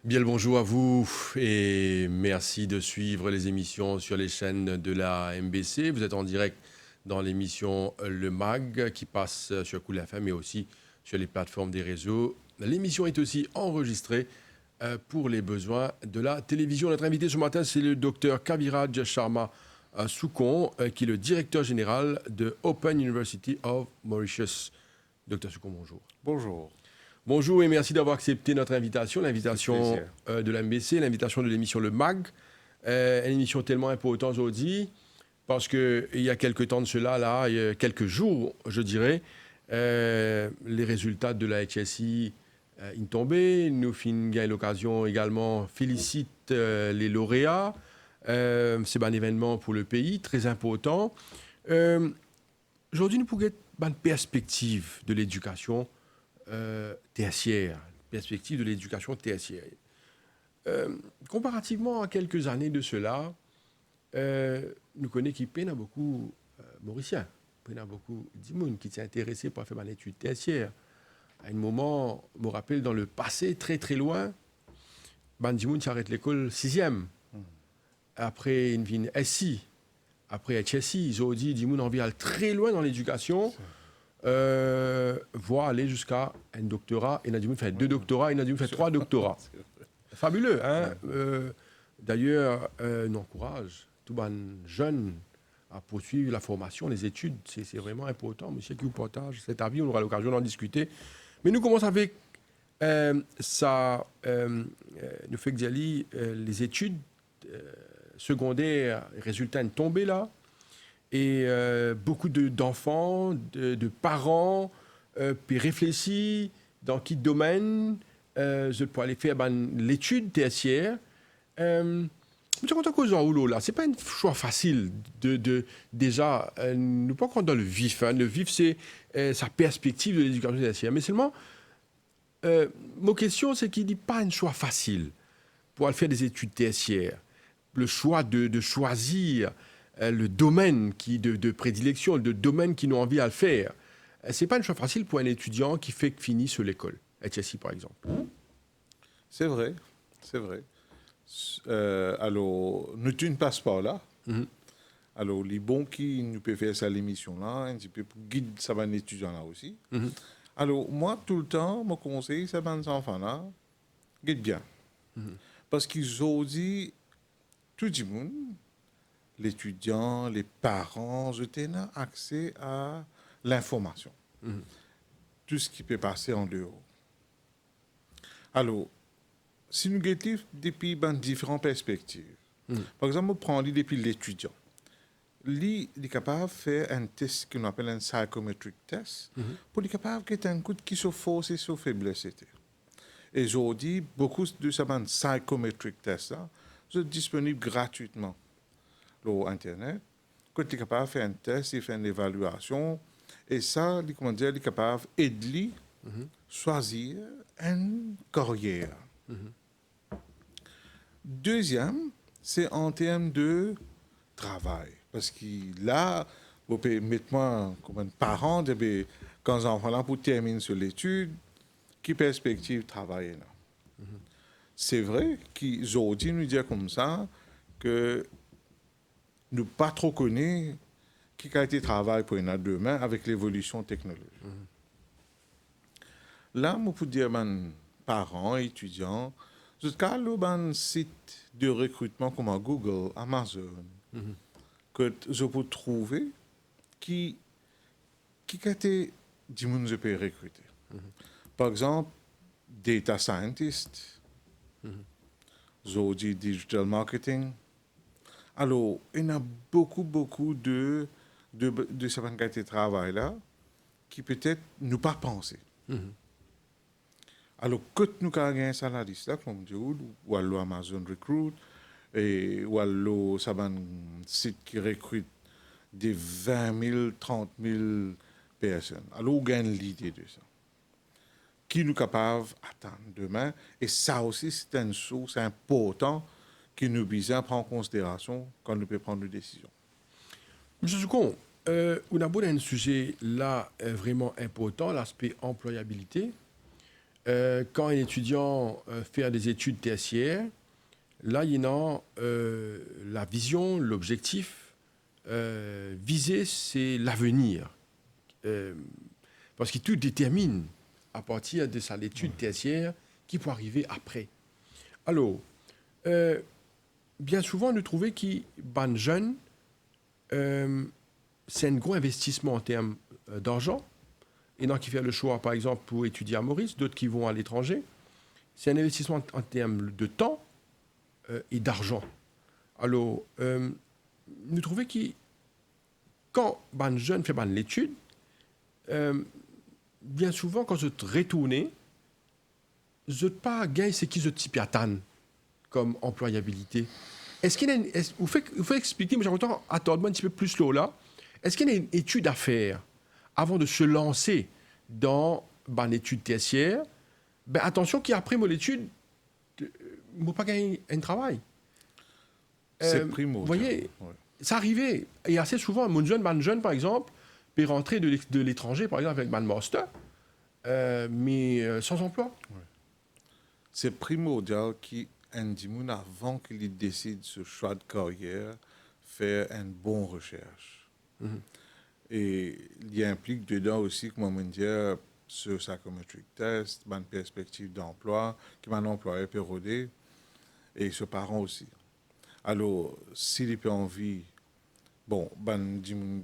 Bien le bonjour à vous et merci de suivre les émissions sur les chaînes de la MBC. Vous êtes en direct dans l'émission Le Mag qui passe sur Cool FM mais aussi sur les plateformes des réseaux. L'émission est aussi enregistrée pour les besoins de la télévision. Notre invité ce matin, c'est le docteur Kaviraj Sharma Soukon, qui est le directeur général de Open University of Mauritius. Docteur Soukon, bonjour. Bonjour. Bonjour et merci d'avoir accepté notre invitation, Avec l'invitation plaisir. de l'MBC, l'invitation de l'émission Le Mag. Une émission tellement importante aujourd'hui parce qu'il y a quelques temps de cela, là, il y a quelques jours, je dirais, les résultats de la HSI sont tombés. Nous finissons l'occasion également félicite les lauréats. C'est un événement pour le pays très important. Aujourd'hui, nous pourrions être une perspective de l'éducation tertiaire, perspective de l'éducation tertiaire. Comparativement à quelques années de cela, nous connaissons qu'il y a beaucoup Mauriciens, il y a beaucoup d'Imoun qui s'est intéressé pour faire une étude tertiaire. À un moment, je me rappelle, dans le passé, très très loin, Bandimoun s'arrête l'école 6e. Après, une vie SI. Après HSI, ils ont dit Dimoun envie d'aller très loin dans l'éducation. Voire aller jusqu'à un doctorat. Il y en a du monde fait 2 doctorats, il y en a du monde fait 3 doctorats. Fabuleux, hein. D'ailleurs, on encourage tout le monde jeune à poursuivre la formation, les études. C'est vraiment important. Monsieur qui vous partage cet avis, on aura l'occasion d'en discuter. Mais nous commençons avec nous fait que les études secondaires, les résultats sont tombés là. Et beaucoup d'enfants, de parents, puis réfléchissent dans quel domaine je peux aller faire l'étude tertiaire. Je suis content là. C'est pas un choix facile déjà. Nous pas encore dans le vif. Hein. Le vif, c'est sa perspective de l'éducation tertiaire. Mais seulement, ma question, c'est qu'il n'y a pas un choix facile pour aller faire des études tertiaires. Le choix de choisir le domaine de prédilection, le domaine qui nous envie à le faire. Ce n'est pas un choix facile pour un étudiant qui fait que finit sur l'école, HSI par exemple. C'est vrai, c'est vrai. Alors, nous ne passons pas là. Alors, les bons qui nous peuvent faire ça l'émission là, un petit peu pour guider ça va un étudiant là aussi. Alors, moi, tout le temps, mon conseil, c'est ces enfants là, guide bien. Parce qu'ils ont dit, tout le monde, l'étudiant, les parents, je n'ai accès à l'information. Tout ce qui peut passer en dehors. Alors, si nous regardons depuis différentes perspectives, par exemple, on prend depuis l'étudiant. Lui, il est capable de faire un test qu'on appelle un psychometric test pour être capable de faire un coup qui se force et se faiblesse. Et aujourd'hui, beaucoup de ces psychometric tests sont disponibles gratuitement sur Internet. Quand tu es capable de faire un test, il fait une évaluation. Et ça, il est capable d'aider à choisir une carrière. Deuxième, c'est en termes de travail. Parce que là, vous pouvez mettre moi comme un parent, quand les enfants là pour terminer sur l'étude, qui perspective travailler là. C'est vrai qu'aujourd'hui, nous disons comme ça que nous ne pas trop connaître qui a été travail pour une demain avec l'évolution technologique. Là, je peux dire parents, étudiants, jusqu'à un site de recrutement comme Google, Amazon, que je peux trouver qui a été du monde que je peux recruter. Par exemple, data scientist, aujourd'hui digital marketing. Alors, il y a beaucoup de ce qualité de travail là qui peut-être nous pas penser. Alors, quand nous avons ça la liste là, comme je dis, ou alors Amazon Recruit, ou alors ça un site qui recrute des 20 000, 30 000 personnes. Alors, on gagne l'idée de ça. Qui nous capable d'attendre demain. Et ça aussi, c'est une source importante qui nous vise à prendre en considération quand nous pouvons prendre des décisions. Monsieur Soukon, on a un sujet là vraiment important, l'aspect employabilité. quand un étudiant fait des études tertiaires, là, il y a la vision, l'objectif visé, c'est l'avenir. Parce que tout détermine à partir de sa étude tertiaire qui peut arriver après. Alors, bien souvent, nous trouvons que les jeunes, c'est un gros investissement en termes d'argent. Et donc, qui fait le choix, par exemple, pour étudier à Maurice, d'autres qui vont à l'étranger. C'est un investissement en termes de temps et d'argent. Alors, nous trouvons que quand un jeune fait l'étude, bien souvent, quand je retourne, je ne pas gagner ce qui je type attendre comme employabilité. Est-ce qu'il y a vous faut expliquer, mais j'aimerais attendre un petit peu plus là. Est-ce qu'il y a une étude à faire avant de se lancer dans l'étude tertiaire? Ben, attention qu'après mon étude, je ne vais pas gagner un travail. C'est primordial. Vous voyez, Ouais. ça arrivait. Et assez souvent, mon jeune, par exemple, peut rentrer de l'étranger, par exemple, avec un master, mais sans emploi. Ouais. C'est primordial qu'un avant qu'il décide ce choix de carrière, faire une bonne recherche. Et il implique dedans aussi, comme on dit, ce psychometric test, une perspective d'emploi, qui m'a employé peut roder, et ce parent aussi. Alors, s'il n'a pas envie, bon,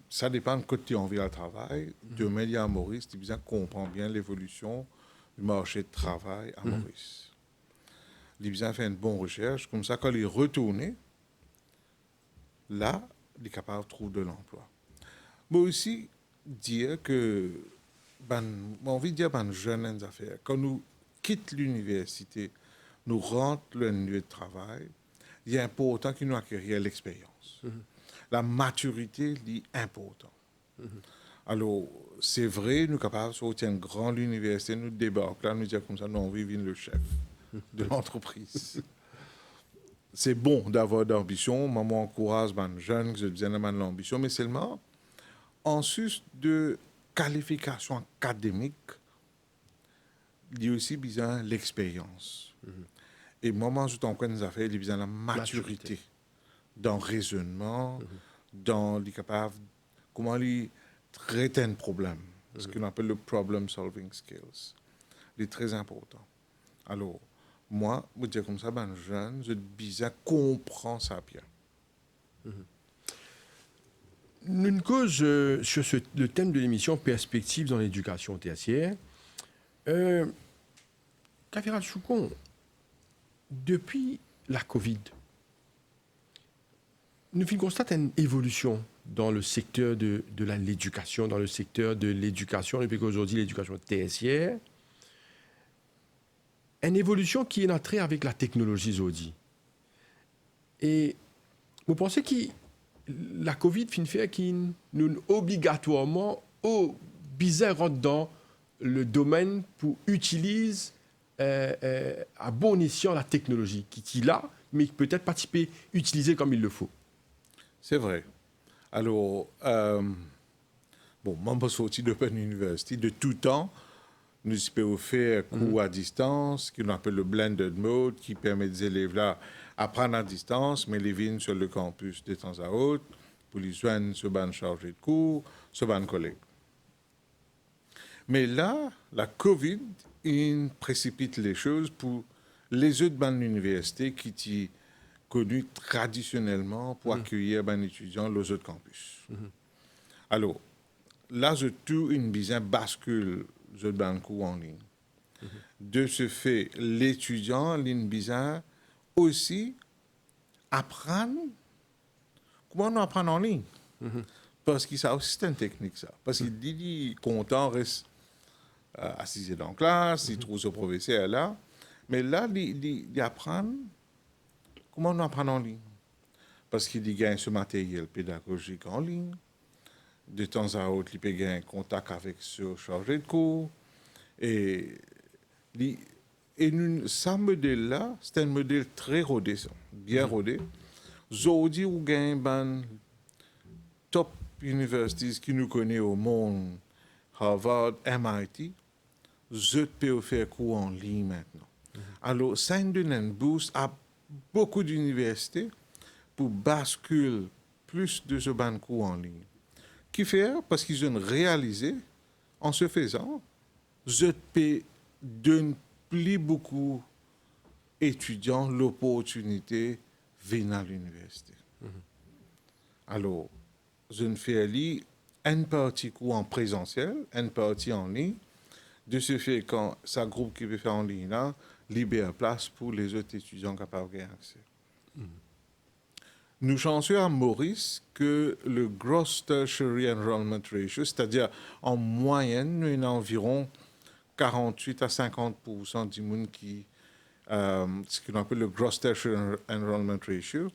ça dépend de quand tu as envie à travail. Demain, il y a à Maurice, tu comprends bien l'évolution du marché de travail à Maurice. Il a fait une bonne recherche, comme ça, quand il est retourné, là, il est capable de trouver de l'emploi. Mais aussi, dire que, envie de dire, jeunes affaires, quand nous quittons l'université, nous rentrons le lieu de travail, il est important que nous acquérions l'expérience. La maturité est importante. Alors, c'est vrai, nous sommes capables de sortir une grande université, nous débarquons là, nous disons comme ça, nous on veut le chef de l'entreprise. C'est bon d'avoir d'ambition. Maman encourage les jeunes qui ont de l'ambition, mais seulement en sus de qualification académique, il y a aussi besoin de l'expérience. Et moment où on connaît les affaires, il y a besoin de la maturité dans le raisonnement, dans les capables, comment les traiter un problème, ce qu'on appelle le problem solving skills. C'est très important. Alors, moi, je dis comme ça, jeune, je besoin comprendre ça bien. Une cause sur le thème de l'émission Perspectives dans l'éducation tertiaire. Kafira Choukon, depuis la COVID, nous constatons une évolution dans le secteur de l'éducation, dans le secteur de l'éducation, depuis qu'aujourd'hui l'éducation tertiaire. Une évolution qui est entrée avec la technologie aujourd'hui. Et vous pensez que la COVID fait qu'il nous obligatoirement au bizarre dans le domaine pour utiliser à bon escient la technologie qui est là, mais peut-être pas utiliser comme il le faut. C'est vrai. Alors, bon, moi, je suis sorti de l'université de tout temps. Nous pouvons faire cours à distance, qu'on appelle le blended mode, qui permet aux élèves là apprendre à distance, mais les viennent sur le campus de temps à autre pour les joindre sur ban chargé de cours, sur ban collègue. Mais là, la COVID, il précipite les choses pour les autres bandes d'université qui sont connus traditionnellement pour accueillir les étudiants aux autres campus. Alors, là, je trouve une bizarre bascule de ban cours en ligne. De ce fait, l'étudiant, bizarre, aussi apprendre comment on apprend en ligne. Parce que ça aussi, c'est une technique, ça. Parce qu'il dit, content reste assis dans la classe, il trouve ce professeur là. Mais là, il apprend comment on apprend en ligne. Parce qu'il gagne ce matériel pédagogique en ligne. De temps à autre, il peut gagner contact avec ce chargé de cours. Et ce modèle-là, c'est un modèle très rodé, bien rodé. Aujourd'hui, on gagne des top universités qui nous connaissent au monde, Harvard, MIT. je peux faire cours en ligne maintenant. Alors, ça donne un boost à beaucoup d'universités pour basculer plus de ce ban cours en ligne. Qui fait? Parce qu'ils ont réalisé, en se faisant, je peux donner plus beaucoup d'étudiants l'opportunité de venir à l'université. Alors, je ne fais une partie cours en présentiel, une partie en ligne. De ce fait, quand ça groupe qui veut faire en ligne là, libère place pour les autres étudiants capables d'avoir accès. Nous chanceux à Maurice que le Gross Tertiary Enrollment Ratio, c'est-à-dire en moyenne, nous avons environ 48 à 50% du monde qui, ce qu'on appelle le Gross Tertiary Enrollment Ratio,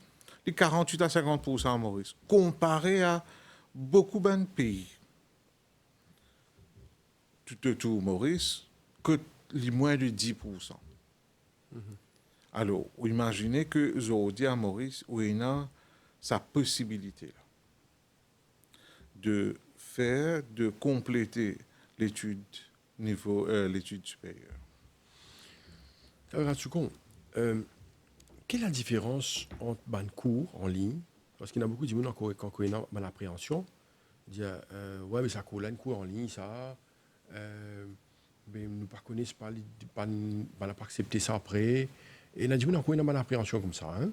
les 48 à 50% à Maurice, comparé à beaucoup de pays. Tout autour Maurice, que les moins de 10%. Alors, vous imaginez que aujourd'hui à Maurice, où il y a sa possibilité-là de faire, de compléter l'étude l'étude supérieure. Ratsuko, quelle est la différence entre un cours en ligne, parce qu'il y a beaucoup de gens qui ont une appréhension, dire ouais mais ça court là, un cours en ligne, ça, mais nous ne connaissons pas, pas accepter ça après, et il y a des gens qui ont une appréhension comme ça. Hein?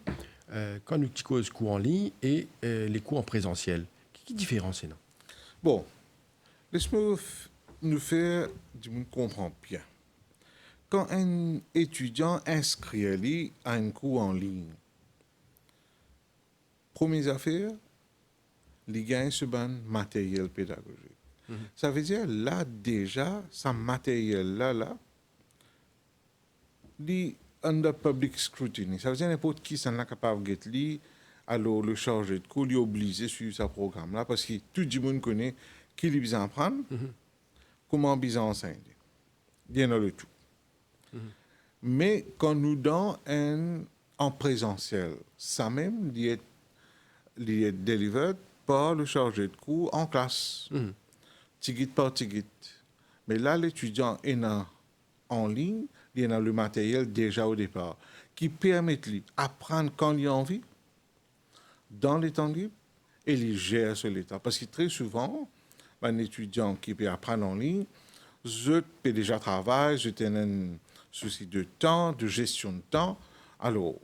Quand nous cause cours en ligne et les cours en présentiel, quelle différence est là? Bon, laisse-moi nous faire, du monde comprend bien. Quand un étudiant inscrit à un cours en ligne, première affaire, il gagne ce matériel pédagogique. Ça veut dire, là, déjà, ce matériel-là, il est under public scrutiny. Ça veut dire n'importe qui s'en est capable de lire, alors le chargé de cours, il est obligé de suivre ce programme-là, parce que tout le monde connaît qui est besoin apprendre, comment besoin enseigner. Bien dans le tout. Mais quand nous donnons en présentiel, ça même, il est délivré par le chargé de cours en classe, ticket par ticket. Mais là, l'étudiant est en ligne, il a le matériel déjà au départ, qui permet de apprendre quand il a envie, dans les temps libres, et il gère sur l'état. Parce que très souvent, un étudiant qui peut apprendre en ligne, je peux déjà travailler, je tenais un souci de temps, de gestion de temps. Alors,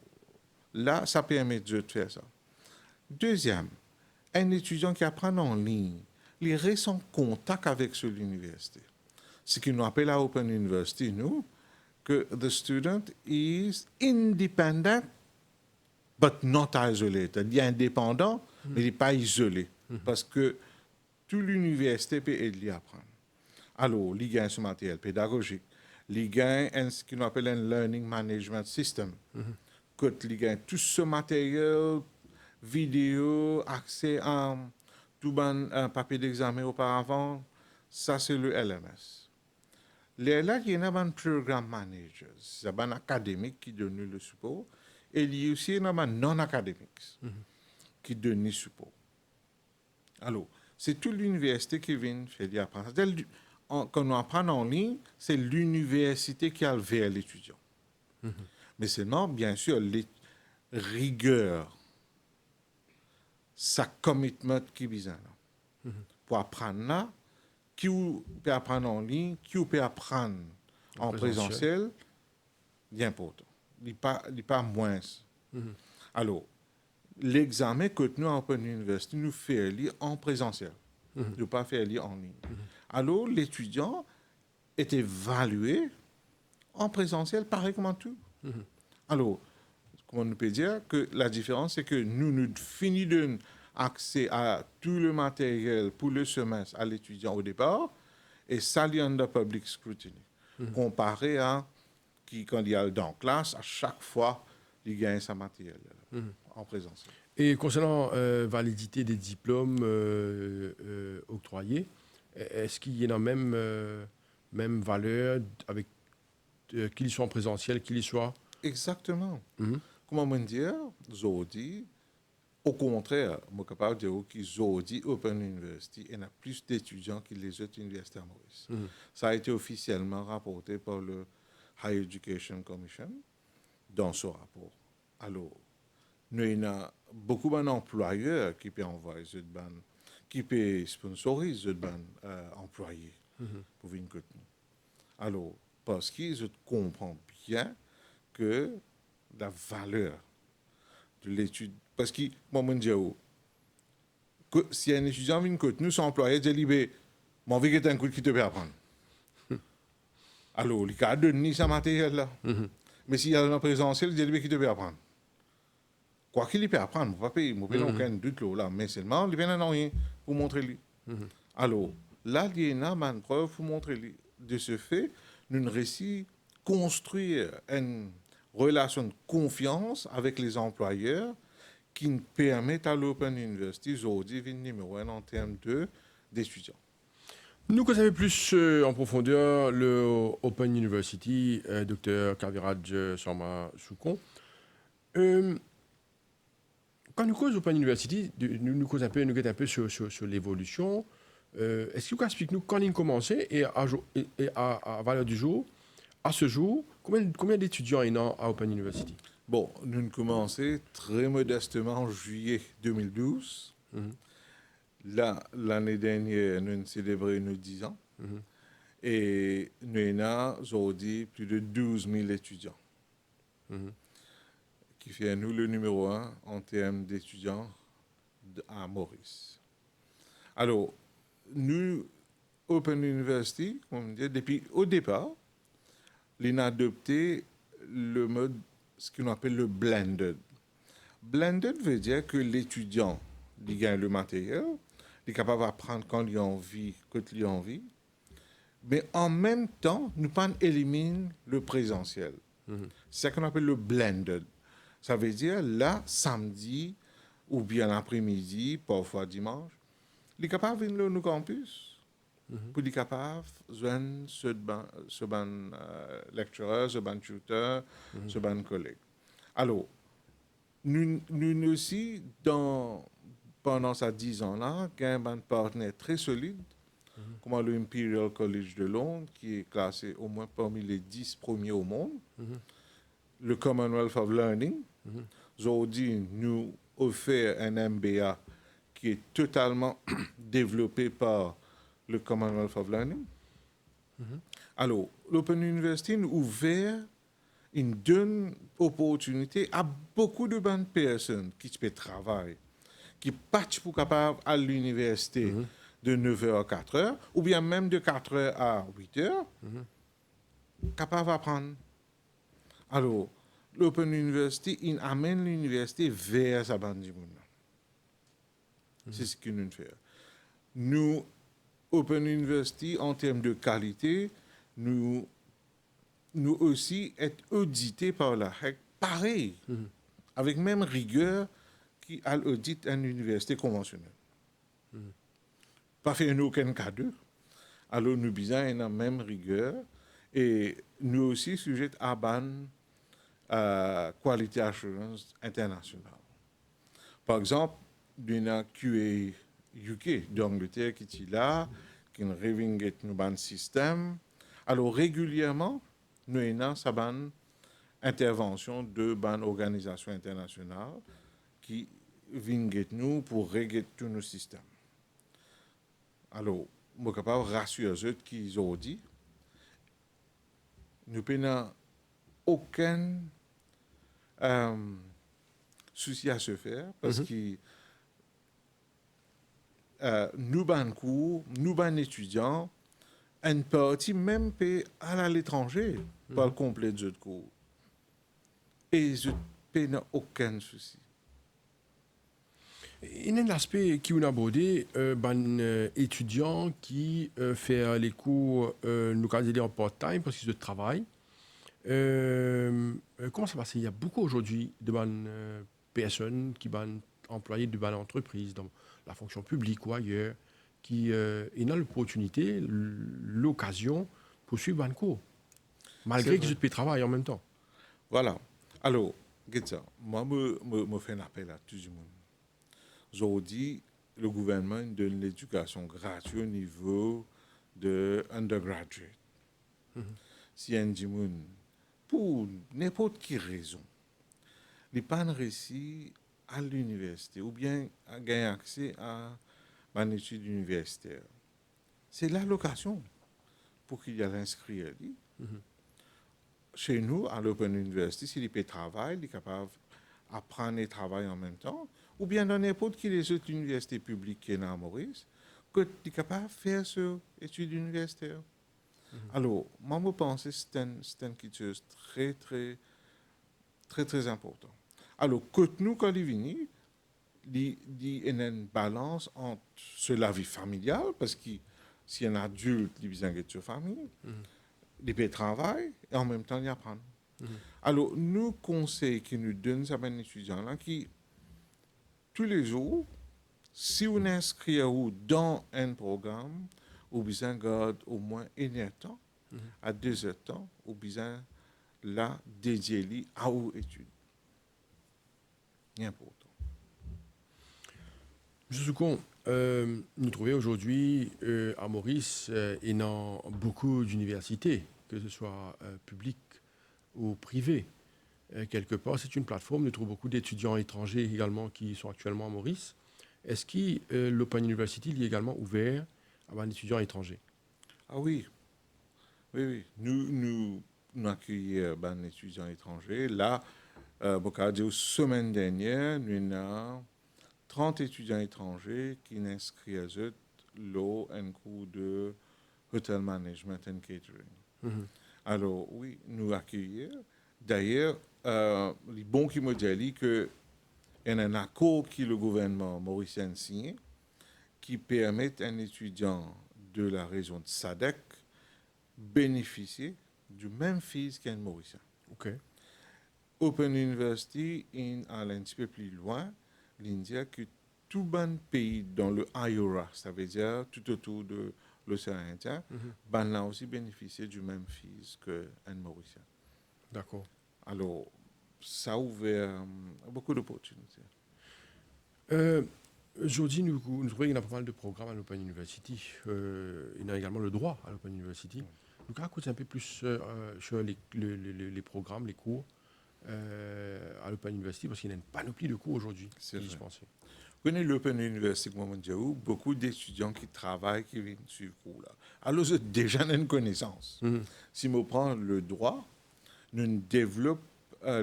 là, ça permet de faire ça. Deuxième, un étudiant qui apprend en ligne, il reste en contact avec l'université. Ce que nous appelons à Open University, nous, que the student is independent, but not isolated. Il est indépendant, mais il n'est pas isolé. Parce que toute l'université peut aider à apprendre. Alors, il gagne ce matériel pédagogique. Il gagne ce qu'on appelle un Learning Management System. Quand il gagne tout ce matériel, vidéo, accès à tout un papier d'examen auparavant, ça c'est le LMS. Là, il y a un programme manager. C'est un académique qui donne le support. Et il y a aussi un non-académique qui donne le support. Alors, c'est toute l'université qui vient faire l'apprentissage. Quand on apprend en ligne, c'est l'université qui a vers l'étudiant. Mais seulement, bien sûr, les rigueurs, sa commitment qui est besoin. Pour apprendre là, qui peut apprendre en ligne, qui peut apprendre en présentiel, c'est important. Il n'est pas moins. Alors, l'examen que nous, en Open University, nous faisons en présentiel. Nous ne pas faire en ligne. Alors, l'étudiant est évalué en présentiel, pareil comme tout. Alors, comment on peut dire que la différence, c'est que nous finissons accès à tout le matériel pour le semestre à l'étudiant au départ, et ça, il y a under public scrutiny. Comparé à qui, quand il y a dans classe, à chaque fois, il gagne sa matériel en présentiel. Et concernant validité des diplômes octroyés, est-ce qu'il y a la même valeur avec qu'ils soient en présentiel, qu'ils soient? Exactement. Comment on dire, aujourd'hui, Au contraire, je suis capable de dire qu'aujourd'hui, Open University, il y a plus d'étudiants que les autres universités à Maurice. Ça a été officiellement rapporté par le Higher Education Commission dans ce rapport. Alors, nous avons beaucoup d'employeurs qui peuvent envoyer ce ban, qui peuvent sponsoriser ce ban employés pour venir avec nous. Alors, parce qu'ils comprennent bien que la valeur de l'étude. Parce que, moi, je dis, que si un étudiant vient avec nous, son employé dit, mon vie est un coup qui te peut apprendre. Alors, il a donné ce matériel-là. Mais s'il y a un présentiel, il dit, qui te peut apprendre. Quoi qu'il peut apprendre, je ne peux pas payer, je ne peux aucun doute là, mais seulement, il vient rien pour montrer lui. Alors, là, il y a une preuve pour montrer lui. De ce fait, nous réussissons à construire une relation de confiance avec les employeurs qui nous permettent à l'Open University aujourd'hui de numéro 1 en termes d'étudiants. Nous connaissons plus en profondeur le Open University, Dr Kaviraj Sharma Soukon. Quand nous causons Open University, nous causons un peu sur l'évolution. Est-ce que vous pouvez expliquer nous quand il a commencé et à valeur du jour, à ce jour, combien d'étudiants il y a à Open University? Bon, nous avons commencé très modestement en juillet 2012. Là, l'année dernière, nous avons célébré nos 10 ans. Et nous avons aujourd'hui plus de 12 000 étudiants. Qui fait nous le numéro 1 en termes d'étudiants à Maurice. Alors, nous, Open University, comme on dit, depuis au départ, on a adopté le mode, ce qu'on appelle le blended. Blended veut dire que l'étudiant, il gagne le matériel, il est capable d'apprendre quand il a envie, quand il a envie, mais en même temps, nous pas éliminer le présentiel. C'est ce qu'on appelle le blended. Ça veut dire, là, samedi, ou bien l'après-midi, parfois dimanche, il est capable de venir au campus, pour être capable de joindre ce ban lecturer, ce ban tuteur, ce ban collègue. Alors, nous aussi, pendant ces 10 ans-là, avons un partenaire très solide, comme le Imperial College de Londres, qui est classé au moins parmi les 10 premiers au monde, le Commonwealth of Learning. Aujourd'hui, nous offrons un MBA qui est totalement développé par le Commonwealth of Learning. Alors, l'Open University nous ouvert une donne opportunité à beaucoup de bonnes personnes qui peuvent travailler, qui partent pour capable à l'université de 9h à 4h, ou bien même de 4h à 8h, capables d'apprendre. Alors, l'Open University, il amène l'université vers sa bande du monde. C'est ce que nous faisons. Nous, Open University, en termes de qualité, nous aussi être audités par la HEC, pareil, avec même rigueur qui audite une université conventionnelle. Pas fait aucun cas d'eux. Alors, nous avons la même rigueur et nous aussi sujets à ban Quality Assurance International. Par exemple, nous avons QA UK d'Angleterre qui est là, qui nous révingue nos système. Alors, régulièrement, nous avons sa ban intervention de ban organisation internationale qui viennent nous pour régler tous nos systèmes. Alors, je suis capable de rassurer ceux qui ont dit nous n'avons aucun souci à se faire parce que nous, ban cours, nous, ban étudiants, une partie même peut aller à l'étranger pour le complet de cours. Et je n'ai aucun souci. Il y a un aspect qui on a abordé, étudiants qui font les cours, nous en part-time parce qu'ils travaillent. Comment ça passe? Il y a beaucoup aujourd'hui de bonnes personnes qui sont employées de bonnes entreprises, dans la fonction publique ou ailleurs, qui ont l'opportunité, l'occasion pour suivre un cours, malgré qu'ils travaillent en même temps. Voilà. Alors, moi, je fais un appel à tout le monde. aujourd'hui, le gouvernement donne l'éducation gratuite au niveau de undergraduate. Si un dimoun, pour n'importe quelle raison, il pas réussi à l'université ou bien à gagner accès à une étude universitaire, c'est l'allocation pour qu'il y ait l'inscrit. Chez nous, à l'Open University, s'il peut travailler, il est capable d'apprendre et travailler en même temps, ou bien dans n'importe quelle autre université publique qui est à Maurice, que tu es capable de faire cette étude universitaire. Alors, moi, je pense que c'est quelque chose de très important. Alors, que nous, quand il vient, il y a une balance entre la vie familiale, parce que si un adulte, il vient de sa famille, il peut travailler et en même temps, il apprend. Alors, nous conseillons qui nous donnent à un étudiant là, qui, tous les jours, si on inscrit dans un programme, ou bien garde au moins 1 heure temps à 2 heures temps, ou bien là, dédié à vos études. C'est important. M. Soukon, nous trouvons aujourd'hui à Maurice, il y a beaucoup d'universités, que ce soit publiques ou privées. Quelque part, c'est une plateforme. Nous trouvons beaucoup d'étudiants étrangers également qui sont actuellement à Maurice. Est-ce que l'Open University est également ouvert à un étudiant étranger? Ah oui, oui. Nous accueillons un étudiant étranger. Là, semaine dernière, nous avons 30 étudiants étrangers qui inscrivent un cours de Hotel Management and Catering. Alors, oui, nous accueillons. D'ailleurs, les bons qui me disent qu'il y a un accord que le gouvernement mauricien signé qui permet à un étudiant de la région de SADC bénéficier du même fees qu'un Mauricien. OK. Open University, allait un petit peu plus loin, l'India, que tout bon pays dans le IORA, ça veut dire tout autour de l'océan Indien, là aussi bénéficier du même fees qu'un Mauricien. D'accord. Alors, ça a ouvert beaucoup d'opportunités. Aujourd'hui, nous trouvons qu'il y a pas mal de programmes à l'Open University. Il y a également le droit à l'Open University. Donc, raconte un peu plus sur les programmes, les cours à l'Open University, parce qu'il y a une panoplie de cours aujourd'hui. C'est vrai. Je pense. Vous connaissez l'Open University, comme on dit, beaucoup d'étudiants qui travaillent, qui viennent suivre le cours là. Alors, c'est déjà une connaissance. Si on prend le droit, nous développons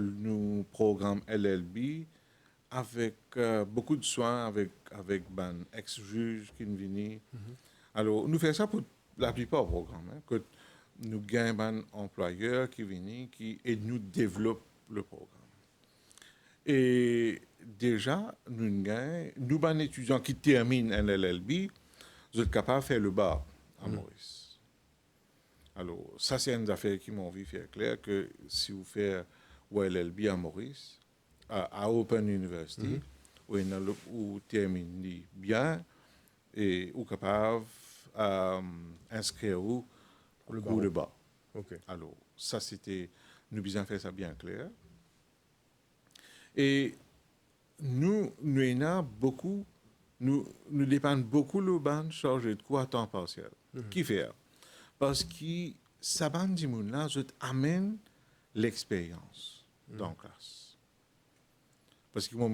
nos programmes LLB avec beaucoup de soins, avec ex-juges qui viennent. Alors, nous faisons ça pour la plupart des programmes. Que nous gagnons un employeur qui vient et nous développe le programme. Et déjà, nous un étudiant qui termine un LLB, vous êtes capable de faire le bar à Maurice. Alors, ça, c'est une affaire qui m'a envie de faire clair que si vous faites un LLB à Maurice, à Open University, vous terminez bien et vous êtes capable d'inscrire pour le cours de bar. Okay. Alors, ça, c'était, nous avons fait ça bien clair. Et nous avons beaucoup, nous dépendons beaucoup de l'urbain chargé de cours à temps partiel. Qui fait? Parce que ça là, je amène l'expérience dans la classe. Parce que moi,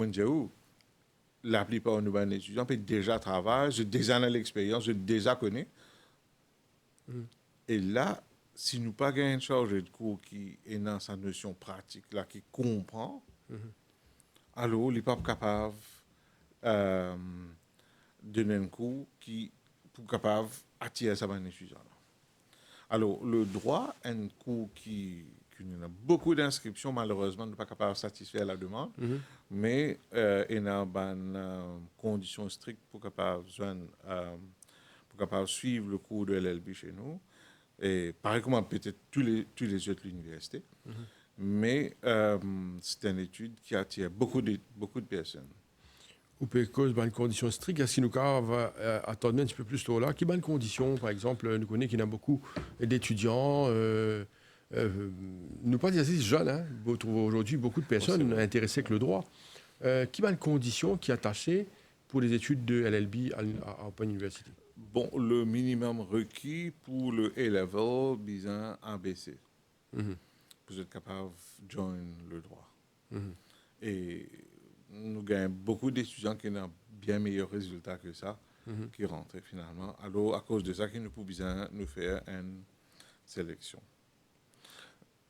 la plupart de nos étudiants peuvent déjà travailler, je déjà l'expérience, je déjà connais. Et là, si nous pas une chargé de cours qui est dans sa notion pratique, là, qui comprend, alors, il n'est pas capable de donner un cours qui est capable d'attirer sa étudiant. Alors, le droit, un cours qui a beaucoup d'inscriptions, malheureusement, n'est pas capable de satisfaire la demande, mais il a une condition stricte pour capable suivre le cours de LLB chez nous. Et pareil comme peut-être tous les autres universités. Mais c'est une étude qui attire beaucoup de personnes. Ou peut-être une condition stricte, est-ce que nous va attendre un petit peu plus tôt là? Quelles conditions, par exemple, nous connaissons qu'il y a beaucoup d'étudiants, nous pas assez jeunes, hein, vous trouvez aujourd'hui beaucoup de personnes intéressées avec le droit. Quelles conditions qui attachées pour les études de LLB à Open University? Bon, le minimum requis pour le A-level, disons ABC, Mhm. pour être capable de joindre le droit. Mhm. Et nous gagnons beaucoup d'étudiants qui ont bien meilleurs résultats que ça, Mhm. qui rentrent finalement. Alors, à cause de ça, nous pouvons besoin nous faire une sélection.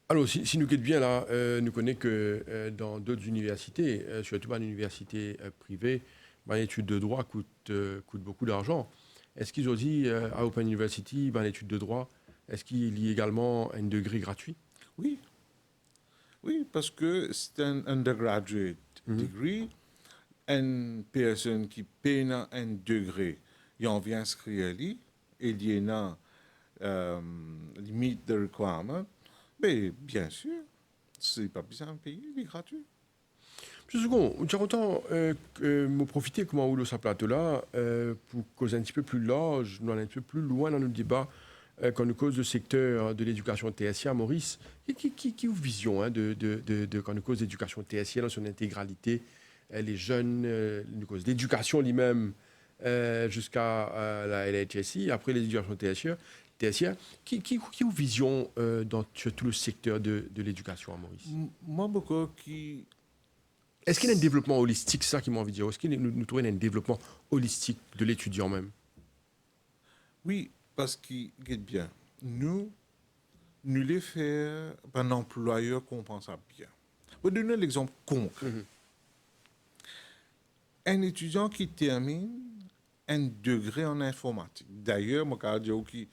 Alors, si nous quittons bien là, nous connaissons que dans d'autres universités, surtout dans l'université privée, ben, l'étude de droit coûte beaucoup d'argent. Est-ce qu'ils ont dit à Open University, ben, l'étude de droit, est-ce qu'il y a également un degré gratuit? Oui, oui, parce que c'est un undergraduate Mhm. degree, une personne qui paye un degré, il en vient inscrire lui, et il y a meet the requirement, mais bien sûr, c'est pas besoin de payer, il est gratuit. Monsieur Second, j'ai autant me profiter comment on sa plateau là pour causer un petit peu plus large, nous aller un petit peu plus loin dans le débat quand nous cause le secteur de l'éducation tertiaire, Maurice. Qui a une vision de quand nous cause l'éducation tertiaire dans son intégralité, les jeunes, nous cause l'éducation lui-même jusqu'à la LHSI, après l'éducation tertiaire, qui a une vision sur tout le secteur de l'éducation à Maurice? Moi, beaucoup qui... Est-ce qu'il y a un développement holistique, c'est ça qui m'a envie de dire? Est-ce qu'il nous trouvons un développement holistique de l'étudiant même? Oui, parce qu'il est bien. Nous les faire un employeur qu'on pense à bien. Je vais donner l'exemple concret. Mhm. Un étudiant qui termine un degré en informatique. D'ailleurs, mon cardio qui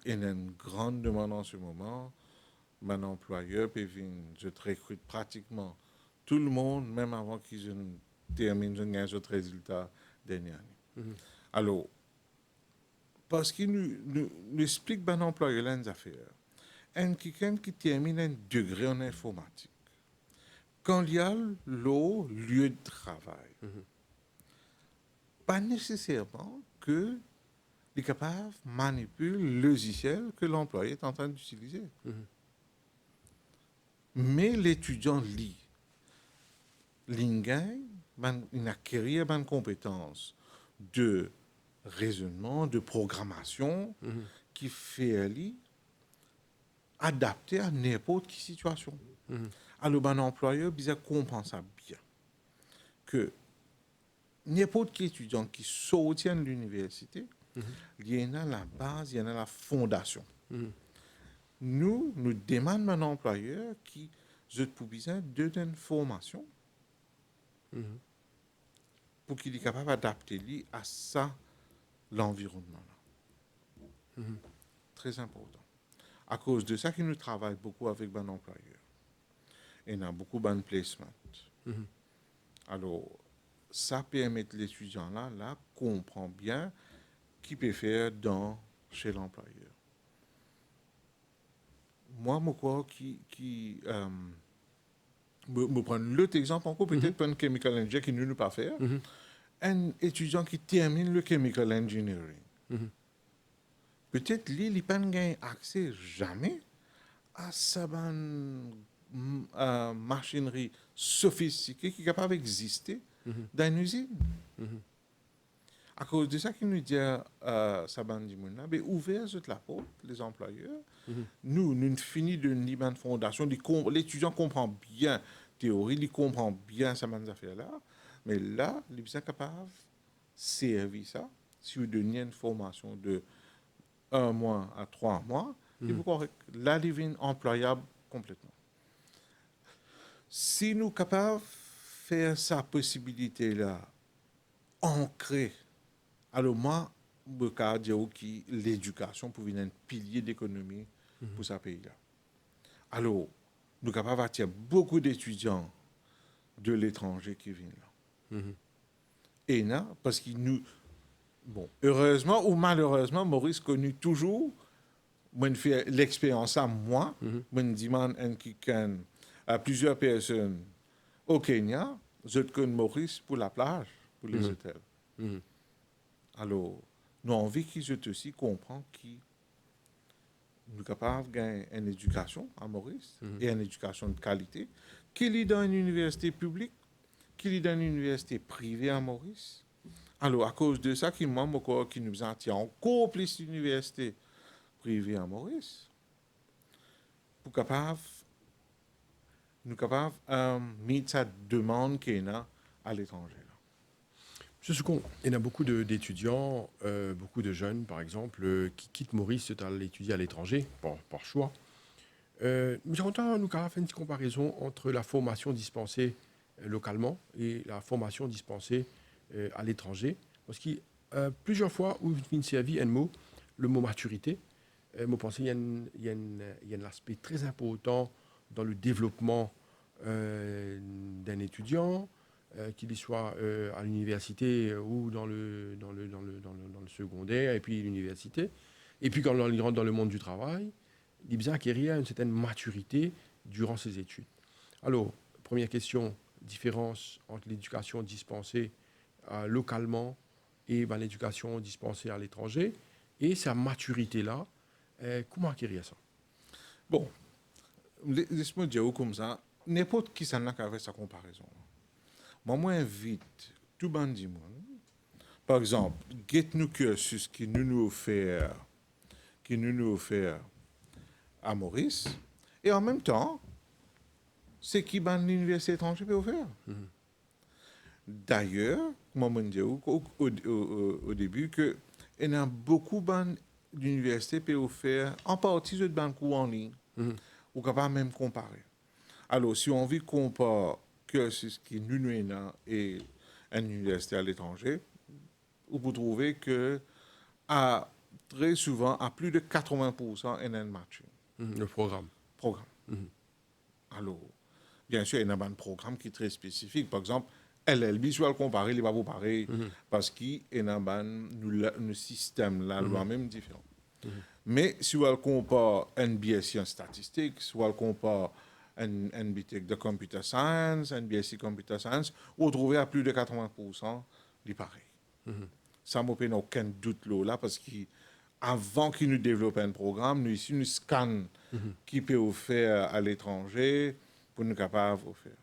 est une grande demande en ce moment, mon employeur peut venir, je te recrute pratiquement tout le monde, même avant qu'ils terminent, je gagne autre résultat dernière année. Mhm. Alors, parce qu'il nous explique mon employeur les affaires. Un quelqu'un qui termine un degré en informatique, quand il y a le lieu de travail, Mhm. pas nécessairement que est capable de manipuler le logiciel que l'employé est en train d'utiliser. Mhm. Mais l'étudiant lit. L'ingénieur, il acquiert une compétence de raisonnement, de programmation Mhm. qui fait lui adapté à n'importe quelle situation. Mhm. Alors, un employeur, il comprend ça bien. Que n'importe quel étudiant qui sortit de l'université, Mhm. il y en a la base, il y en a la fondation. Mhm. Nous demandons à un employeur qui a besoin d'une formation Mhm. pour qu'il soit capable d'adapter à ça, l'environnement. Mhm. Très important. À cause de ça, nous travaillons beaucoup avec un employeur. Et on a beaucoup de placement. Mhm. Alors, ça permet l'étudiant là, comprend bien qui peut faire chez l'employeur. Moi, je crois me prendre l'autre exemple encore, peut-être pas un chemical engineer qui ne nous pas faire. Mhm. Un étudiant qui termine le chemical engineering. Mhm. Peut-être lui, il n'a pas accès jamais à sa machinerie sophistiquée qui est capable d'exister Mhm. dans une usine. Mhm. À cause de ça, qu'il nous dit Saban Dimouna, ouvert la porte, les employeurs. Mhm. Nous finissons de une fondation. L'étudiant comprend bien théorie, il comprend bien ces affaires-là. Mais là, il est capable de servir ça. Si vous donnez une formation de 1 mois à 3 mois, il vous correct. Là, il est employable complètement. Si nous sommes capables de faire sa possibilité-là ancrée, alors moi, je peux dire que l'éducation pour être un pilier d'économie pour ce pays-là. Alors, nous sommes capables d'attirer beaucoup d'étudiants de l'étranger qui viennent là. Mhm. Et là, parce que nous, bon, heureusement ou malheureusement, Maurice connu toujours, moi, fait l'expérience à moi, Mhm. moi, demande à plusieurs personnes au Kenya, je connais Maurice pour la plage, pour les Mhm. hôtels. Mhm. Alors, nous avons envie qu'ils aussi comprennent qu'ils nous capables de gagner une éducation à Maurice et une éducation de qualité, qu'il est dans une université publique, qu'il est dans une université privée à Maurice. Alors, à cause de ça, qui nous attire encore plus d'universités privées à Maurice, pour nous capables mettre cette demande qu'il y a à l'étranger. Monsieur Soucon, il y a beaucoup d'étudiants, beaucoup de jeunes, par exemple, qui quittent Maurice pour aller étudier à l'étranger, par choix. Nous avons nous faire une petite comparaison entre la formation dispensée localement et la formation dispensée à l'étranger. Parce que plusieurs fois, où il servi un mot, le mot maturité, je pense qu'il y a un aspect très important dans le développement d'un étudiant, qu'il soit à l'université ou dans le secondaire, et puis l'université. Et puis quand il rentre dans le monde du travail, il est bien acquérir une certaine maturité durant ses études. Alors, première question, différence entre l'éducation dispensée localement et l'éducation dispensée à l'étranger, et sa maturité-là, comment acquérir ça? Bon, laisse-moi dire comme ça, n'importe qui s'en a qu'à faire sa comparaison. Moi, invite tout le monde. Par exemple, get-nous cursus qui nous offert à Maurice, et en même temps, c'est qui l'université étrangère peut offrir. D'ailleurs, moi, je dis au début que il y a beaucoup d'universités qui peuvent offrir en partie de banques ou en ligne, ou capable même comparer. Alors, si on veut comparer cursus qui nous et une université à l'étranger, vous pouvez trouver que très souvent, à plus de 80%, il y a un match. Le programme. Alors, bien sûr, il y a un programme qui est très spécifique. Par exemple, LLB, si on le compare, il va vous pareil parce qu'il y a un système, la loi même différent. Mais si on le compare un BSc en statistique, si on le compare un BTech de Computer Science, un BSc Computer Science, vous trouvez à plus de 80% du pareil. Ça ne n'a aucun doute là parce qu'avant qu'ils nous développent un programme, nous ici, nous scannons qui peut vous faire à l'étranger pour nous capables de faire.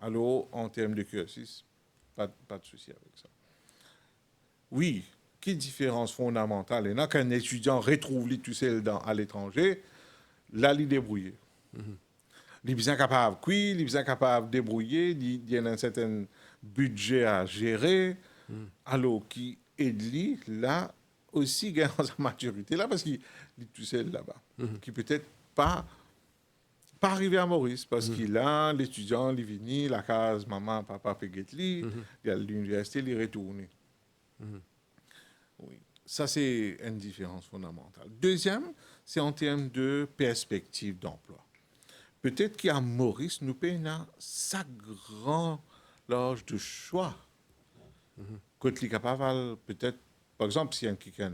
Alors, en termes de cursus, pas de souci avec ça. Oui, quelle différence fondamentale? Et là, qu'un étudiant retrouve tout seul à l'étranger, là, il débrouille. Il est bien capable, il est bien capable de débrouiller, il y a un certain budget à gérer, alors qui aide lui, là, aussi, gagne sa maturité, là, parce qu'il est tout seul là-bas, qui peut-être pas arrivé à Maurice, parce qu'il a l'étudiant, il est venu, la case, maman, papa, péguetli, il y a l'université, il est retourné. Oui, ça, c'est une différence fondamentale. Deuxième, c'est en termes de perspective d'emploi. Peut-être qu'à Maurice, nous payons ça grand large de choix. Quand il est capable, peut-être, par exemple, si un quelqu'un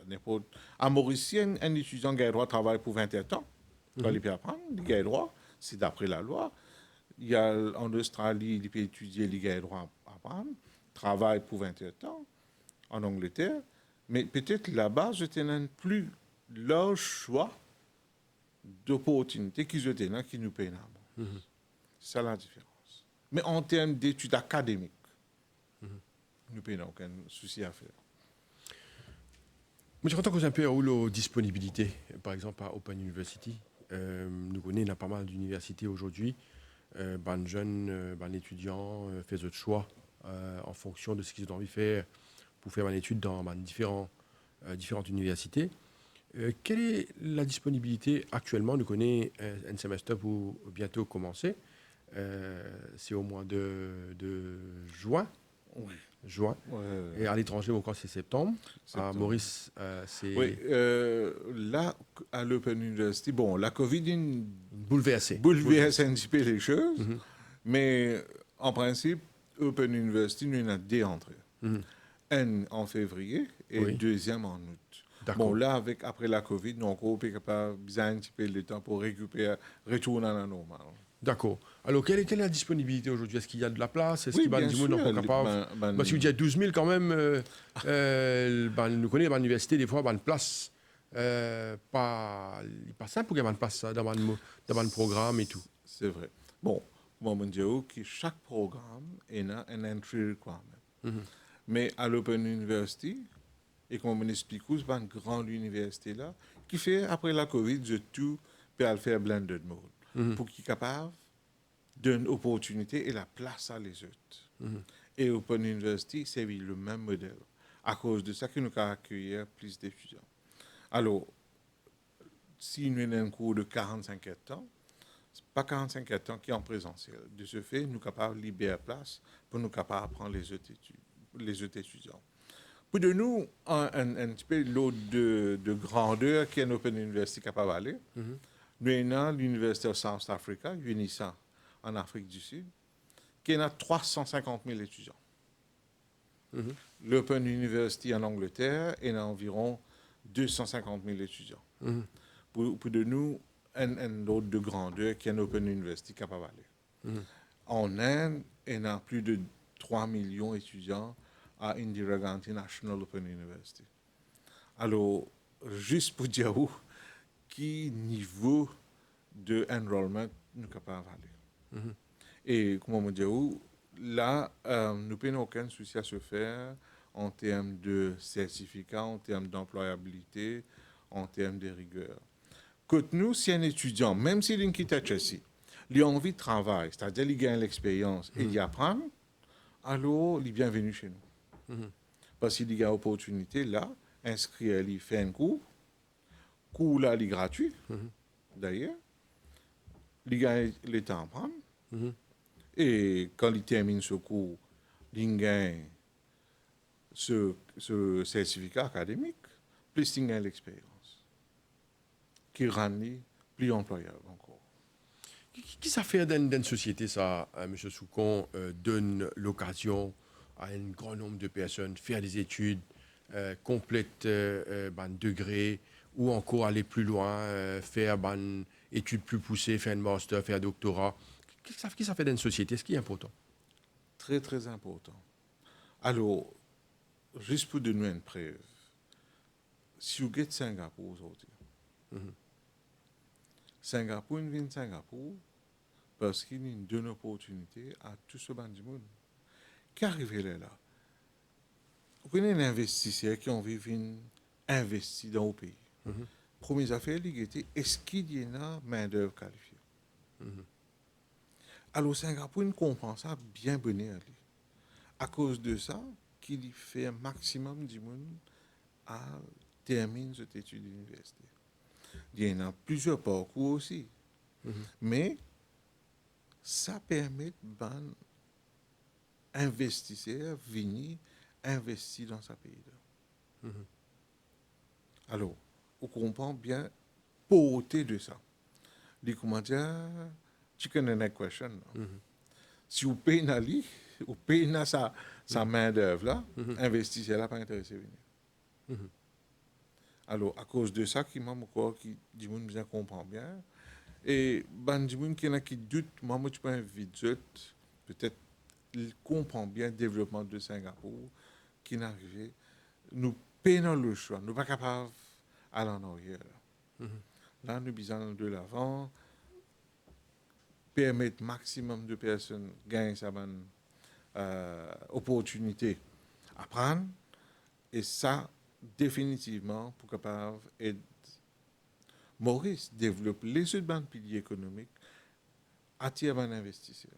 n'importe. À Maurice, si un étudiant a le droit de travailler pour 21 ans, quand il peut apprendre, il a le droit, c'est d'après la loi. Il y a en Australie, il peut étudier, il a le droit d'apprendre, travaille pour 21 ans, en Angleterre, mais peut-être là-bas, je un plus large choix d'opportunités qu'ils ont qui nous payent là-bas. C'est ça la différence. Mais en termes d'études académiques, nous payons aucun souci à faire. Mais je crois que un peu à la disponibilité, par exemple à Open University. Nous connaissons pas mal d'universités aujourd'hui. Les jeunes, les étudiants font d'autres choix en fonction de ce qu'ils ont envie de faire pour faire une étude dans différentes universités. Quelle est la disponibilité actuellement? Nous connaissons un semestre pour bientôt commencer. C'est au mois de juin. Oui. Juin. Et à l'étranger, encore, c'est septembre. À Maurice, c'est... Oui, là, à l'Open University, bon, la COVID bouleverse un petit peu les choses, mais en principe, Open University, nous avons deux entrées. Un en février et deuxième en août. Bon, là, après la COVID, nous avons capable un petit peu de temps pour récupérer, retourner à la normale. D'accord. Alors, quelle est la disponibilité aujourd'hui? Est-ce qu'il y a de la place? Est-ce qu'il y a du monde encore capable? Parce qu'il y a 12 000 quand même. Nous connaissons à l'université, des fois, une place pas simple pour qu'il y ait une place dans le programme et tout. C'est vrai. Bon, comment on dit, que chaque programme a un entry requirement. Mais à l'Open University, et comme on explique, c'est une grande université là, qui fait, après la COVID, de tout, peut le faire blended mode, pour qu'il soit capable de donner opportunité et la place à les autres. Et Open University, c'est le même modèle. À cause de ça, que nous avons accueillir plus d'étudiants. Alors, si nous avons un cours de 45 temps, ce n'est pas 45 temps qui est en présentiel. De ce fait, nous sommes capables de libérer place pour nous capables de prendre les autres étudiants. Pour de nous, un petit peu l'autre de grandeur qui est Open University capable d'aller, nous avons l'Université de South Africa, UNISA, en Afrique du Sud, qui a 350 000 étudiants. L'Open University en Angleterre a environ 250 000 étudiants. Pour de nous, un autre de grandeur qui est Open University capable d'aller. En Inde, il y a plus de 3 millions d'étudiants à Indira Gandhi National Open University. Alors, juste pour dire où, qui niveau de enrollment nous sommes capables d'aller. Et comment on dit où, là, nous n'avons aucun souci à se faire en termes de certificat, en termes d'employabilité, en termes de rigueur. Côté nous, si un étudiant, même s'il est quitte Chelsea, il a envie de travailler, c'est-à-dire qu'il gagne l'expérience et il apprend, alors il est bienvenu chez nous. Parce qu'il y a une opportunité là, inscrire, il fait un cours là, il est gratuit, d'ailleurs, il gagne le temps à prendre, et quand il termine ce cours, il gagne ce certificat académique, plus il gagne l'expérience, qui rend plus employable encore. Qui ça fait dans une société, ça, M. Soucon, donne l'occasion à un grand nombre de personnes de faire des études, complète un degré, ou encore aller plus loin, faire une étude plus poussée, faire un master, faire un doctorat. Qui ça fait dans une société? Ce qui est important. Très, très important. Alors, juste pour donner une preuve, si vous êtes Singapour aujourd'hui, Singapour, une ville de Singapour, parce qu'il donne opportunité à tout ce band du monde. Qui arrive là? Vous connaissez un investisseur qui a envie d'investir dans le pays. Première affaire, est-ce qu'il y a une main-d'œuvre qualifiée? Alors, Singapour, il comprend ça bien bonheur. À cause de ça, qu'il fait un maximum du monde à terminer cette étude d'université. Il y en a plusieurs parcours aussi. Mais ça permet d'un investisseur venir investir dans sa pays. Alors, on comprend bien portée de ça. Les commentaires, chicken and egg question. Si vous payez Nali, vous payez sa main-d'œuvre là, investisseur là pas intéressé à venir. Alors, à cause de ça, qui m'a encore qui dit moun bien comprend bien. Et ben du monde qui doute, moi tu peux inviter peut-être il comprend bien le développement de Singapour qui n'arrive. Nous payons le choix, nous pas capables d'aller en arrière. Là, nous besoin de l'avant, permettre maximum de personnes gagner sa bonne opportunité à prendre. Et ça, définitivement, pour capable aider Maurice développe les autres piliers économiques, attire un investisseur.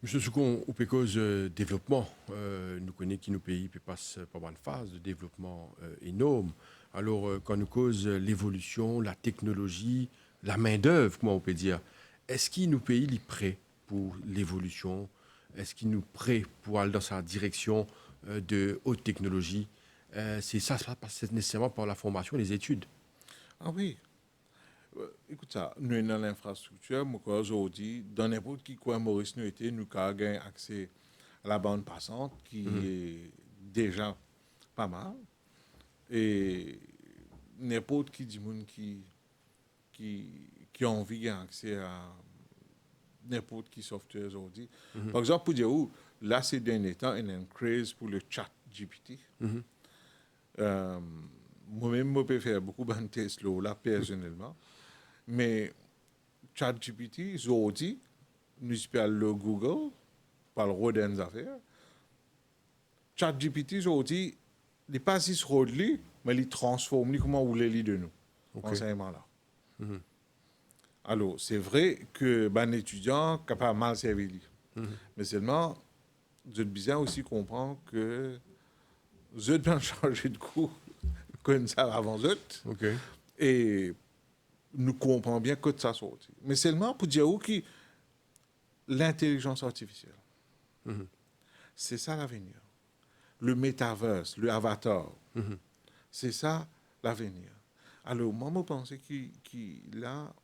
Monsieur Soucon, au cause développement, nous connaissons que nos pays passent par une phase de développement énorme. Alors, quand nous cause l'évolution, la technologie, la main-d'œuvre, comment on peut dire, est-ce que nos pays sont prêts pour l'évolution? Est-ce qu'ils sont prêts pour aller dans sa direction de haute technologie? C'est ça passe nécessairement par la formation et les études. Ah oui. Écoute ça, nous sommes dans l'infrastructure, moi aujourd'hui, dans n'importe qui coin Maurice nous était, nous avons accès à la bande passante qui est déjà pas mal. Et n'importe qui du monde qui a envie d'avoir accès à n'importe qui software aujourd'hui. Par exemple, pour dire où, là, ces derniers temps, il y a une craze pour le chat GPT. Moi-même, je peux faire beaucoup de tests là, personnellement. Mais ChatGPT, aujourd'hui, nous peux aller le Google, par le road des affaires. ChatGPT, aujourd'hui, il n'est pas si ce road mais il transforme comment vous les de nous, enseignement là. Alors, c'est vrai que un étudiant capable mal servir. Mais seulement, je dois bien aussi comprendre que je dois changer de cours comme ça avant eux. Et nous comprenons bien que ça sorti. Mais seulement pour dire que l'intelligence artificielle, c'est ça l'avenir. Le metaverse, le avatar, c'est ça l'avenir. Alors, moi, je pense qu'il là,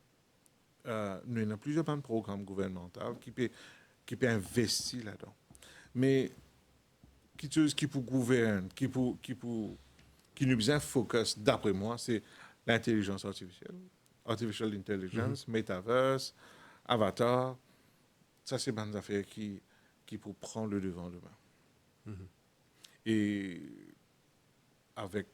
nous avons plusieurs programmes gouvernementaux qui peuvent investir là-dedans. Mais qui pour gouverner, qui nous besoin focus, d'après moi, c'est l'intelligence artificielle, artificial intelligence, metaverse, avatar. Ça, c'est des affaires qui pour prendre le devant demain. Et avec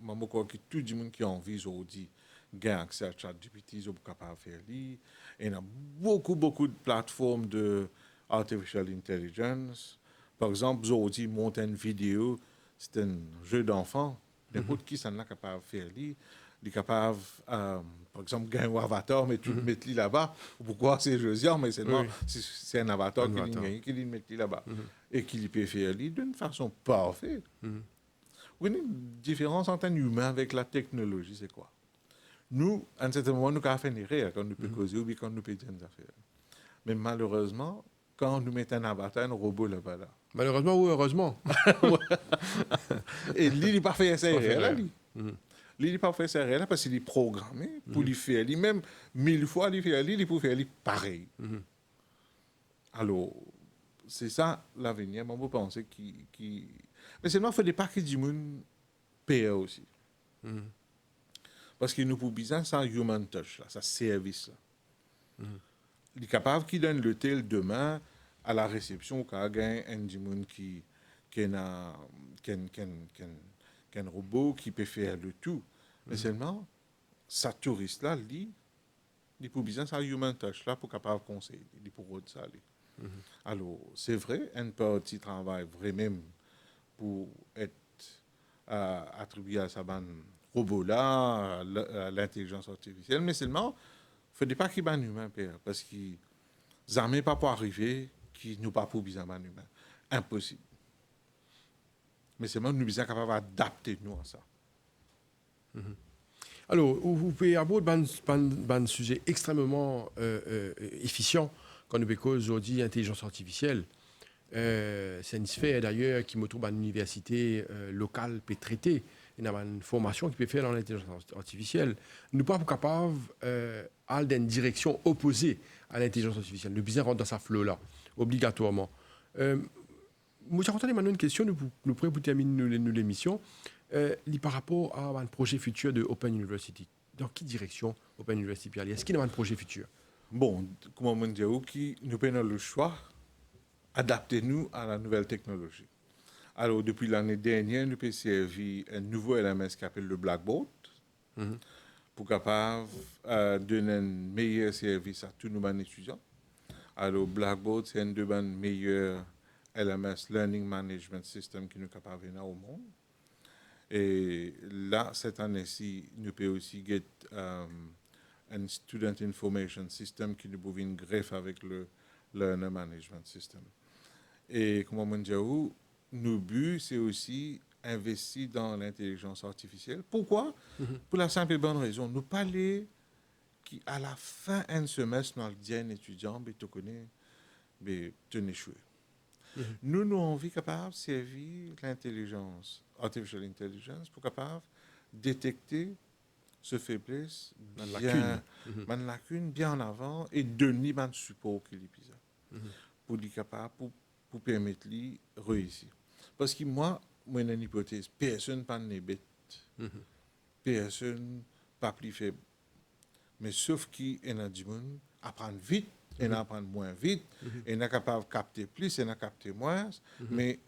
moi, je crois que tout le monde qui a envie aujourd'hui gagne accès à ChatGPT, ils sont capables de faire ça. Et il y a beaucoup de plateformes de artificial intelligence. Par exemple, aujourd'hui, monter une vidéo, c'est un jeu d'enfant. N'importe qui s'en est capable de faire ça. Il est capable, par exemple, gagner un avatar, mais tu le mets là-bas. Pourquoi c'est Josiane, mais c'est un avatar qui le met là-bas. Et qui peut faire ça d'une façon parfaite. Vous voyez une différence entre un humain avec la technologie, c'est quoi? Nous, à un certain moment, nous avons fait une erreur quand nous pouvons causer ou quand nous pouvons dire des affaires. Mais malheureusement, quand nous mettons un avatar, un robot là-bas là. Malheureusement ou heureusement. Et lui, il n'est pas fait ça erreur. Lui, il n'est pas fait ça erreur parce qu'il est programmé pour lui faire. Lui-même, 1000 fois, il fait il peut faire pareil. Alors, c'est ça l'avenir. Moi, je pense qui. Mais seulement, il faut des paquets du monde payer aussi. Parce qu'il nous faut besoin ça human touch, là, ça service. Là. Il est capable qu'il donne le tel demain à la réception quand il y a un monde qui a un robot qui peut faire le tout. Mais seulement, ça touriste là, il faut besoin ça human touch là pour capable conseiller, il pour ça. Alors, c'est vrai, un petit travail vraiment pour être attribué à sa bande robot-là, à l'intelligence artificielle, mais seulement, il ne faut pas qu'il y ait un humain, parce qu'ils n'arrivent pas pour arriver, qui nous pas pour besoin d'un humain. Impossible. Mais seulement, nous sommes capables d'adapter nous à ça. Alors, vous pouvez aborder un sujet extrêmement efficient quand nous parlons aujourd'hui d'intelligence artificielle. C'est une sphère d'ailleurs qui me trouve à l'université locale peut traiter. Il y a une formation qui peut faire dans l'intelligence artificielle. Nous ne sommes pas capables d'aller dans une direction opposée à l'intelligence artificielle. Nous devons rentrer dans sa flot-là, obligatoirement. Moi, j'ai entendu maintenant une question, nous pourrions terminer l'émission, par rapport à un projet futur de Open University. Dans quelle direction Open University peut aller? Est-ce qu'il y a un projet futur? Bon, comme on dit, nous prenons le choix adaptez-nous à la nouvelle technologie. Alors, depuis l'année dernière, nous avons servi un nouveau LMS qui s'appelle le Blackboard pour capable donner un meilleur service à tous nos étudiants. Alors, Blackboard, c'est un de nos meilleurs LMS, Learning Management System, qui nous est capable de au monde. Et là, cette année-ci, nous pouvons aussi get un Student Information System qui nous peut une greffe avec le Learner Management System. Et comme on dit, nos buts, c'est aussi investir dans l'intelligence artificielle. Pourquoi? Pour la simple et bonne raison. Nous parlons qu'à la fin d'un semestre, nous dit à un étudiant, tu connais, tu es échoué. Nous avons envie capable de servir l'intelligence, artificial intelligence, pour capable détecter ce faiblesse, une lacune bien en avant et donner un support qu'il y a pour être capable, pour permettre de réussir. Parce que moi, j'ai une hypothèse, personne n'est bête, personne pas plus faible. Mais sauf qu'il y a du monde apprendre vite, et apprendre moins vite, et est capable de capter plus, et capter moins, mais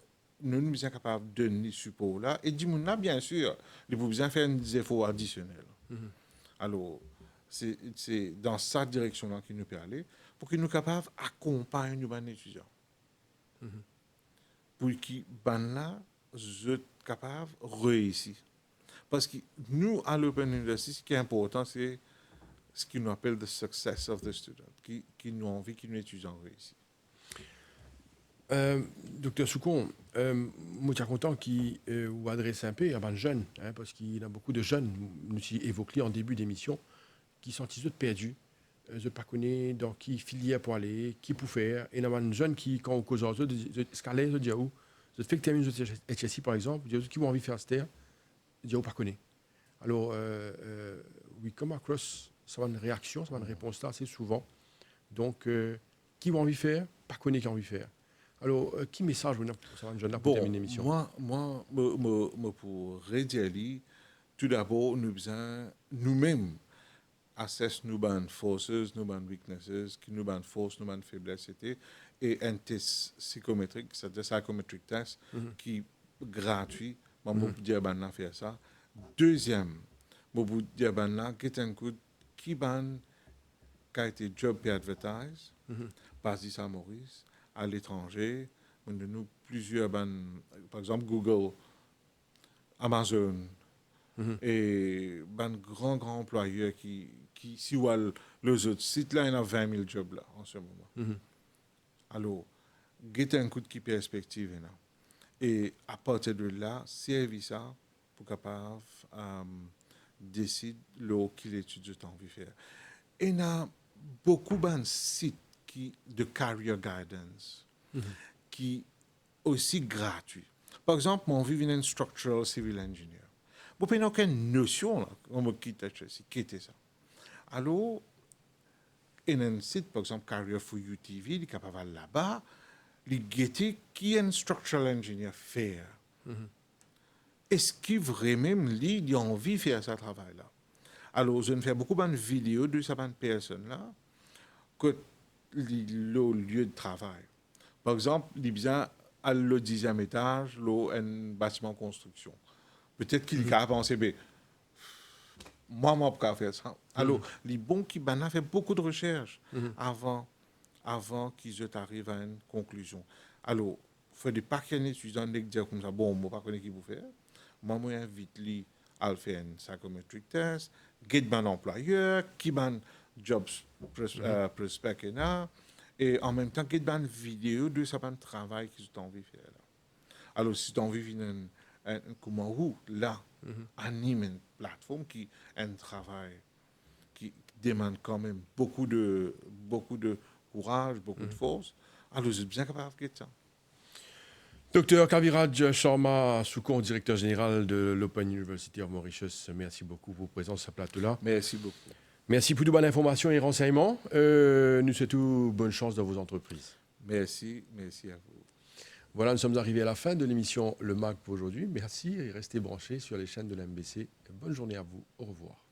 nous sommes capables de donner ce support-là. Et du monde là, bien sûr, il faut besoin faire des efforts additionnels. Alors, c'est dans cette direction-là qu'il nous peut aller pour qu'ils nous capables d'accompagner les étudiants. Pour qu'ils soient capables de réussir. Parce que nous, à l'Open University, ce qui est important, c'est ce qu'on appelle the success of the student, qui nous envie que nos étudiants réussissent. Docteur Soucon, moi, je suis content qu'il vous adresse un peu à des jeunes, hein, parce qu'il y a beaucoup de jeunes, nous évoqués en début d'émission, qui sont perdus, je ne pas connaître dans qui filière pour aller, qui pour faire. Et il y a des jeunes qui, quand on cause aux autres, ils calent, ils disent où. Je fais que terminer le HSI, par exemple, ils disent qui ont envie de faire cette terre, ils disent où pas connaître. Alors, we come across, ça va une réaction, ça va une réponse là assez souvent. Donc, qui ont envie de faire, pas connaître qui ont envie de faire. Alors, qui message vous avez pour pour terminer l'émission? Moi, pour redire, tout d'abord, nous besoin nous-mêmes assess nos bonnes forces, nos bonnes weaknesses, nos bonnes forces, nos bonnes faiblesses, et un test psychométrique, c'est-à-dire psychometric test, qui est gratuit. Moi, je peux dire que faire ça. Deuxième, je peux dire que un coup qui a été job et advertise, par Saint-Maurice, à l'étranger, nous plusieurs par exemple Google, Amazon, et grand employeur qui si les autres sites là, il y a 20 000 jobs là en ce moment. Alors, guettez un coup de perspective là. Et à partir de là, servir ça pour capable décider qu'il étudie tu as envie de faire. Et il y a beaucoup de sites de career guidance qui aussi gratuits. Par exemple, mon vie vient structural civil engineer. Vous n'avez aucune notion là, on me quitte ça. Alors, il y a un site, par exemple, Career for You TV, il est capable là-bas, il guette qui est un structural engineer faire. Est-ce qu'il vraiment il a envie de faire ce travail-là? Alors, je fais beaucoup de vidéos de ces personnes-là que le lieu de travail. Par exemple, il y a à le 10e étage, un bâtiment de construction. Peut-être qu'il est capable de penser, mais moi, je ne peux pas faire ça. Alors, les bons qui ont fait beaucoup de recherches avant qu'ils arrivent à une conclusion. Alors, il faut des paquets d'étudiants qui disent comme ça, bon, je ne sais pas qui vous faire. Moi, je invite lui à faire un psychometric test, get un employeur, qui a un job prospect et en même temps, get une vidéo de ce travail qu'ils ont envie de faire. Alors, si tu as envie de faire comment où, là, anime une plateforme qui a un travail qui demande quand même beaucoup de courage, beaucoup de force, alors je suis bien capable de faire ça. Docteur Kaviraj Sharma Soucon, directeur général de l'Open University of Mauritius, merci beaucoup pour votre présence sur ce plateau-là. Merci beaucoup. Merci pour de bonnes informations et renseignements. Nous souhaitons bonne chance dans vos entreprises. Merci à vous. Voilà, nous sommes arrivés à la fin de l'émission Le MAG pour aujourd'hui. Merci et restez branchés sur les chaînes de l'MBC. Bonne journée à vous. Au revoir.